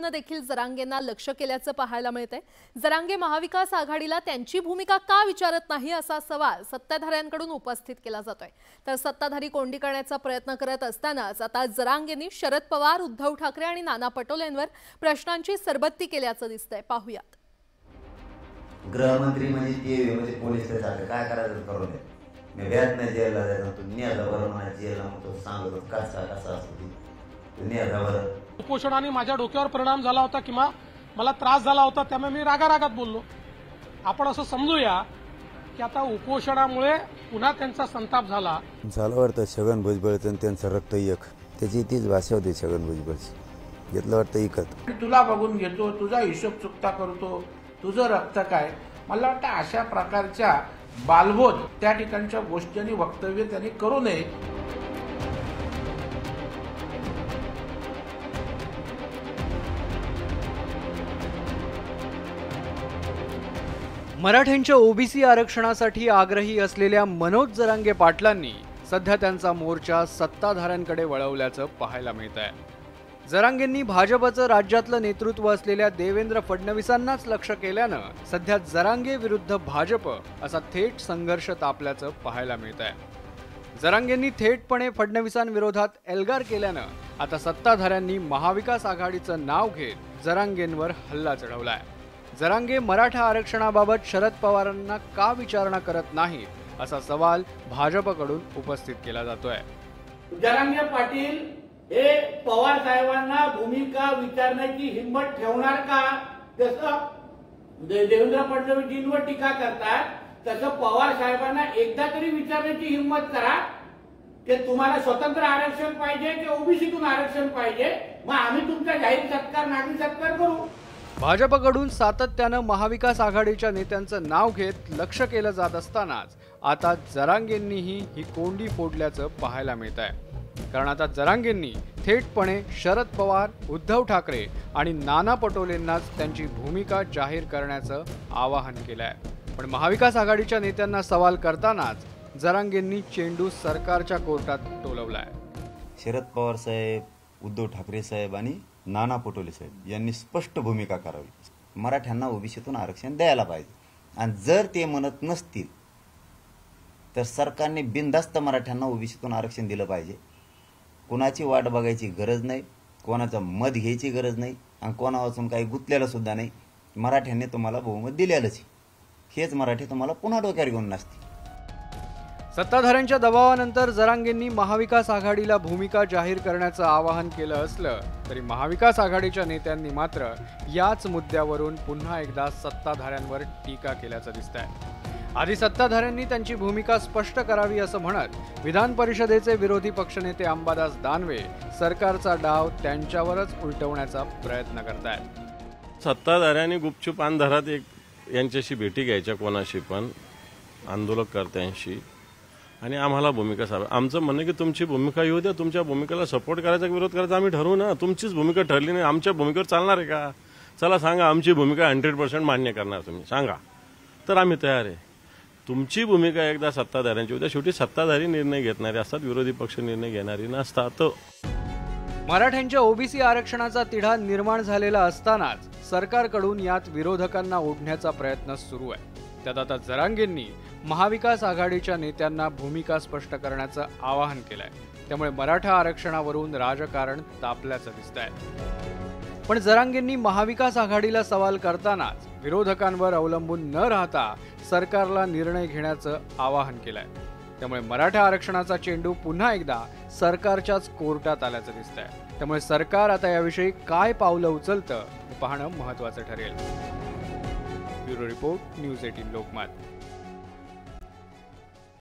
देखील जरांगेंना लक्ष केल्याचं पाहायला मिळतंय। जरांगे महाविकास आघाडीला त्यांची भूमिका का विचारत नाही असा सवाल सत्ताधाऱ्यांकडून उपस्थित केला जातोय। तर सत्ताधारी कोंडी करण्याचा प्रयत्न करत असतानाच आता जरांगेंनी शरद पवार, उद्धव ठाकरे आणि नाना पटोलेंवर प्रश्नांची सरबत्ती केल्याचं दिसतंय। पाहूयात। गृहमंत्री म्हणजे पोलीस काय करायचं करू दे, मी व्याज नाही द्यायला जायचं, तू न्यायला बरं म्हणा जेलला मग तो सांगतो कसा असतो न्यायला बरं। उपोषणाने माझ्या डोक्यावर परिणाम झाला होता किंवा मला त्रास झाला होता, त्यामुळे मी रागारागात बोललो। आपण असं समजूया की आता उपोषणामुळे पुन्हा त्यांचा संताप झाला वाटतं। छगन भुजबळचं त्यांचं रक्त एक, त्याची तीच भाषा होती छगन भुजबळची, घेतलं वाटतं इकत। तुला बघून घेतो, तुझा हिशोब चुकता करतो, तुझं रक्त काय। मला वाटतं अशा प्रकारच्या बालबोध त्या ठिकाणच्या गोष्टी आणि वक्तव्य त्यांनी करू नये। मराठ्यांच्या ओबीसी आरक्षणासाठी आग्रही असलेल्या मनोज जरांगे पाटलांनी सध्या त्यांचा मोर्चा सत्ताधाऱ्यांकडे वळवल्याचं पाहायला मिळत आहे। जरांगेंनी भाजपचं राज्यातलं नेतृत्व असलेल्या देवेंद्र फडणवीसांनाच लक्ष केल्यानं सध्या जरांगे विरुद्ध भाजप असा थेट संघर्ष तापल्याचं पाहायला मिळत आहे। जरांगेंनी थेटपणे फडणवीसांविरोधात एल्गार केल्यानं आता सत्ताधाऱ्यांनी महाविकास आघाडीचं नाव घेत जरांगेंवर हल्ला चढवलाय। जरांगे मराठा आरक्षणाबाबत शरद पवारांना का विचारणा करत नाहीत असा सवाल भाजपकडून उपस्थित केला जातोय। जरांगे पाटील हे पवार साहेबांना भूमिका विचारण्याची हिंमत ठेवणार का? जसं देवेंद्र फडणवीसांवर टीका करतात तसं पवार साहेबांना एकदा तरी विचारण्याची हिंमत करा की तुम्हाला स्वतंत्र आरक्षण पाहिजे की ओबीसीतून आरक्षण पाहिजे, मग आम्ही तुमचा जाहीर सत्कार, नागरी सत्कार करू। भाजपकडून सातत्यानं महाविकास आघाडीच्या नेत्यांचं नाव घेत लक्ष केलं जात असतानाच आता जरांगेंनीही ही कोंडी फोडल्याचं पाहायला मिळत आहे। कारण आता जरांगेंनी थेटपणे शरद पवार, उद्धव ठाकरे आणि नाना पटोलेंनाच त्यांची भूमिका जाहीर करण्याचं आवाहन केलंय। पण महाविकास आघाडीच्या नेत्यांना सवाल करतानाच जरांगेंनी चेंडू सरकारच्या कोर्टात टोलवलाय। शरद पवार साहेब, उद्धव ठाकरे साहेब आणि नाना पटोले साहेब यांनी स्पष्ट भूमिका करावी। मराठ्यांना ओबीसीतून आरक्षण द्यायला पाहिजे आणि जर ते म्हणत नसतील तर सरकारने बिनधास्त मराठ्यांना ओबीसीतून आरक्षण दिलं पाहिजे। कोणाची वाट बघायची गरज नाही, कोणाचं मत घ्यायची गरज नाही आणि कोणावाचून काही गुंतलेलं सुद्धा नाही। मराठ्यांनी तुम्हाला बहुमत दिलेलंच, हेच मराठी तुम्हाला पुन्हा डोक्यावर घेऊन नसतील। सत्ताधाऱ्यांच्या दबावानंतर जरांगेंनी महाविकास आघाडीला भूमिका जाहीर करण्याचं आवाहन केलं असलं तरी महाविकास आघाडीच्या नेत्यांनी मात्र याच मुद्द्यावरून पुन्हा एकदा सत्ताधाऱ्यांवर टीका केल्याचं दिसतंय। आधी सत्ताधाऱ्यांनी त्यांची भूमिका स्पष्ट करावी असं म्हणत विधान परिषदेचे विरोधी पक्षनेते अंबादास दानवे सरकारचा डाव त्यांच्यावरच उलटवण्याचा प्रयत्न करतायत। सत्ताधाऱ्यांनी गुपचूप अंधारात यांच्याशी भेटी घ्यायच्या, कोणाशी पण आंदोलनकर्त्यांशी, आणि आम्हाला भूमिका साहेब आमचं म्हणणं की तुमची भूमिका येऊ द्या, तुमच्या भूमिकेला सपोर्ट करायचा विरोध करायचा आम्ही ठरवू ना। तुमचीच भूमिका ठरली नाही, आमच्या भूमिकेवर चालणार आहे का? चला सांगा, आमची भूमिका 100% मान्य करणार तुम्ही सांगा, तर आम्ही तयार आहे। तुमची भूमिका एकदा सत्ताधाऱ्यांची उद्या, शेवटी सत्ताधारी निर्णय घेणारे असतात, विरोधी पक्ष निर्णय घेणारी नसतात। मराठ्यांच्या ओबीसी आरक्षणाचा तिढा निर्माण झालेला असतानाच सरकारकडून यात विरोधकांना ओढण्याचा प्रयत्न सुरू आहे। त्यात आता जरांगेंनी महाविकास आघाडीच्या नेत्यांना भूमिका स्पष्ट करण्याचं आवाहन केलंय। त्यामुळे मराठा आरक्षणावरून राजकारण तापल्याचं दिसतंय। पण जरांगेंनी महाविकास आघाडीला सवाल करतानाच विरोधकांवर अवलंबून न राहता सरकारला निर्णय घेण्याचं आवाहन केलंय। त्यामुळे मराठा आरक्षणाचा चेंडू पुन्हा एकदा सरकारच्याच कोर्टात आल्याचं दिसतंय। त्यामुळे सरकार आता याविषयी काय पावलं उचलतं हे पाहणं महत्त्वाचं ठरेल। Bureau report, news 18 Lokmat.